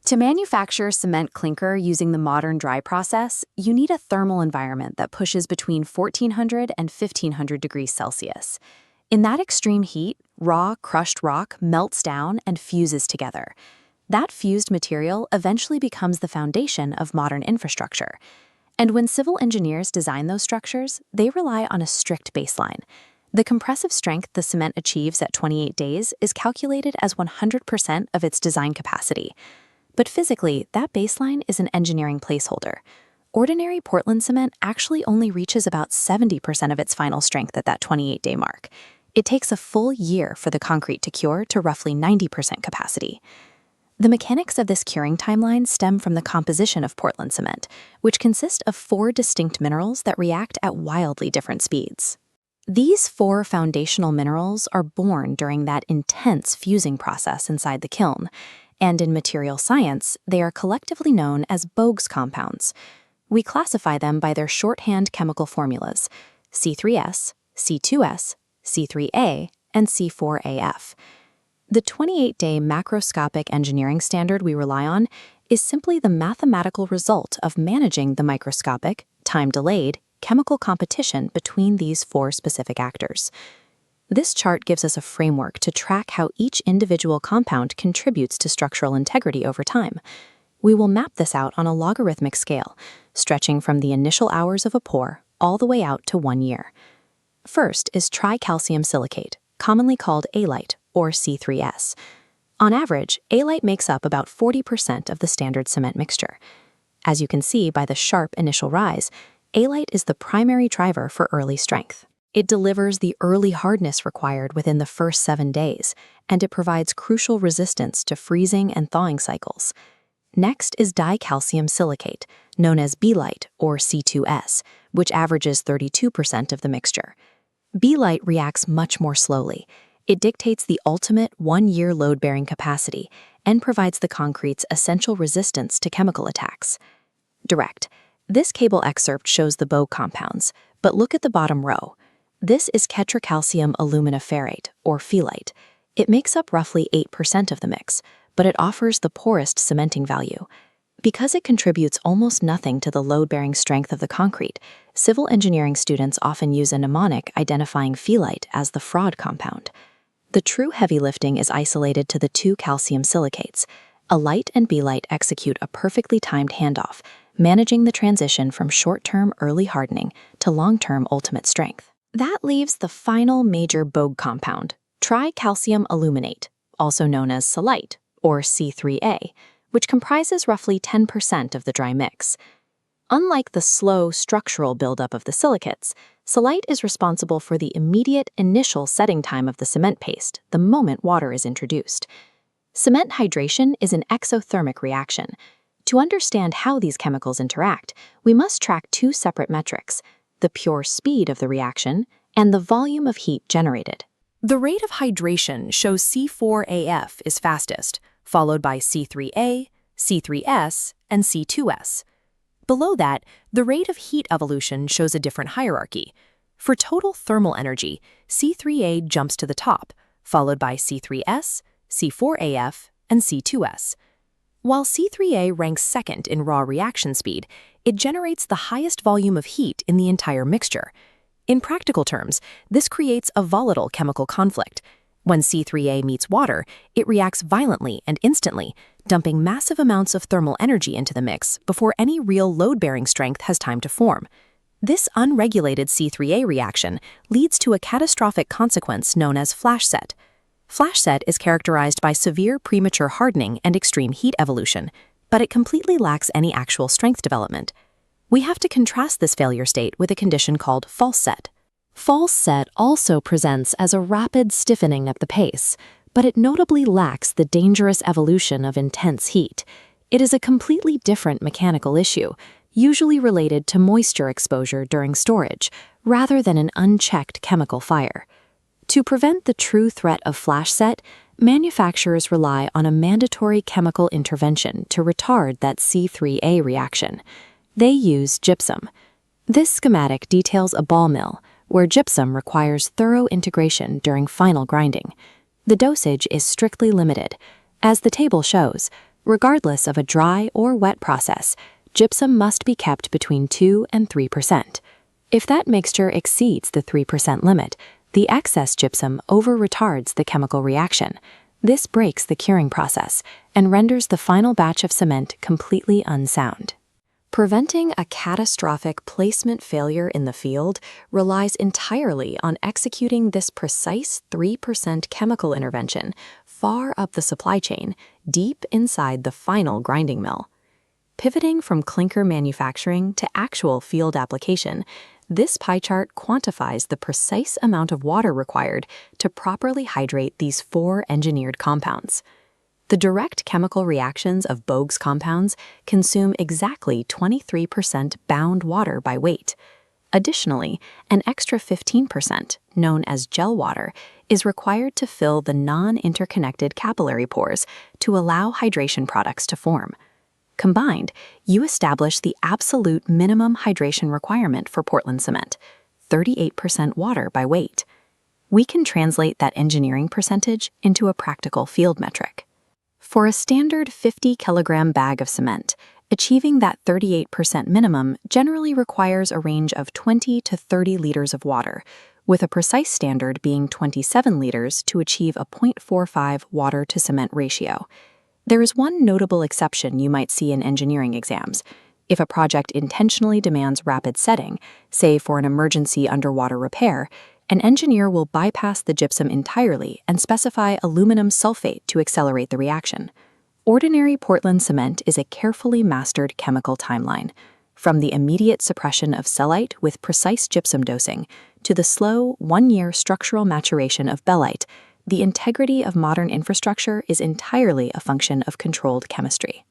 To manufacture cement clinker using the modern dry process, you need a thermal environment that pushes between 1400 and 1500 degrees Celsius. In that extreme heat, raw, crushed rock melts down and fuses together. That fused material eventually becomes the foundation of modern infrastructure. And when civil engineers design those structures, they rely on a strict baseline. The compressive strength the cement achieves at 28 days is calculated as 100% of its design capacity. But physically, that baseline is an engineering placeholder. Ordinary Portland cement actually only reaches about 70% of its final strength at that 28-day mark. It takes a full year for the concrete to cure to roughly 90% capacity. The mechanics of this curing timeline stem from the composition of Portland cement, which consists of 4 distinct minerals that react at wildly different speeds. These 4 foundational minerals are born during that intense fusing process inside the kiln, and in material science, they are collectively known as Bogue compounds. We classify them by their shorthand chemical formulas, C3S, C2S, C3A, and C4AF. The 28-day macroscopic engineering standard we rely on is simply the mathematical result of managing the microscopic, time-delayed, chemical competition between these 4 specific actors. This chart gives us a framework to track how each individual compound contributes to structural integrity over time. We will map this out on a logarithmic scale, stretching from the initial hours of a pour all the way out to 1 year. First is Tricalcium Silicate, commonly called Alite, or C3S. On average, Alite makes up about 40% of the standard cement mixture. As you can see by the sharp initial rise, Alite is the primary driver for early strength. It delivers the early hardness required within the first 7 days, and it provides crucial resistance to freezing and thawing cycles. Next is Dicalcium Silicate, known as B-Lite or C2S, which averages 32% of the mixture. B-Lite reacts much more slowly. It dictates the ultimate 1-year load-bearing capacity and provides the concrete's essential resistance to chemical attacks. Direct. This cable excerpt shows the Bogue compounds, but look at the bottom row. This is Tetracalcium Aluminoferrite, or phyllite. It makes up roughly 8% of the mix, but it offers the poorest cementing value. Because it contributes almost nothing to the load-bearing strength of the concrete, civil engineering students often use a mnemonic identifying phyllite as the fraud compound. The true heavy lifting is isolated to the 2 calcium silicates. Alite and B-Lite execute a perfectly timed handoff, managing the transition from short-term early hardening to long-term ultimate strength. That leaves the final major Bogue compound, Tricalcium Aluminate, also known as Salite, or C3A, which comprises roughly 10% of the dry mix. Unlike the slow structural buildup of the silicates, Salite is responsible for the immediate initial setting time of the cement paste the moment water is introduced. Cement hydration is an exothermic reaction. To understand how these chemicals interact, we must track 2 separate metrics: the pure speed of the reaction and the volume of heat generated. The rate of hydration shows C4AF is fastest, followed by C3A, C3S, and C2S. Below that, the rate of heat evolution shows a different hierarchy. For total thermal energy, C3A jumps to the top, followed by C3S, C4AF, and C2S. While C3A ranks second in raw reaction speed, it generates the highest volume of heat in the entire mixture. In practical terms, this creates a volatile chemical conflict. When C3A meets water, it reacts violently and instantly, dumping massive amounts of thermal energy into the mix before any real load-bearing strength has time to form. This unregulated C3A reaction leads to a catastrophic consequence known as flash set. Flash set is characterized by severe premature hardening and extreme heat evolution, but it completely lacks any actual strength development. We have to contrast this failure state with a condition called false set. False set also presents as a rapid stiffening at the pace, but it notably lacks the dangerous evolution of intense heat. It is a completely different mechanical issue, usually related to moisture exposure during storage, rather than an unchecked chemical fire. To prevent the true threat of flash set, manufacturers rely on a mandatory chemical intervention to retard that C3A reaction. They use gypsum. This schematic details a ball mill, where gypsum requires thorough integration during final grinding. The dosage is strictly limited. As the table shows, Regardless of a dry or wet process, gypsum must be kept between 2 and 3%. If that mixture exceeds the 3% limit, the excess gypsum over-retards the chemical reaction. This breaks the curing process and renders the final batch of cement completely unsound. Preventing a catastrophic placement failure in the field relies entirely on executing this precise 3% chemical intervention far up the supply chain, deep inside the final grinding mill. Pivoting from clinker manufacturing to actual field application, this pie chart quantifies the precise amount of water required to properly hydrate these 4 engineered compounds. The direct chemical reactions of Bogue's compounds consume exactly 23% bound water by weight. Additionally, an extra 15%, known as gel water, is required to fill the non-interconnected capillary pores to allow hydration products to form. Combined, you establish the absolute minimum hydration requirement for Portland cement, 38% water by weight. We can translate that engineering percentage into a practical field metric. For a standard 50-kilogram bag of cement, achieving that 38% minimum generally requires a range of 20 to 30 liters of water, with a precise standard being 27 liters to achieve a 0.45 water-to-cement ratio. There is one notable exception you might see in engineering exams. If a project intentionally demands rapid setting, say for an emergency underwater repair, an engineer will bypass the gypsum entirely and specify aluminum sulfate to accelerate the reaction. Ordinary Portland cement is a carefully mastered chemical timeline, from the immediate suppression of cellite with precise gypsum dosing to the slow, 1-year structural maturation of belite. The integrity of modern infrastructure is entirely a function of controlled chemistry.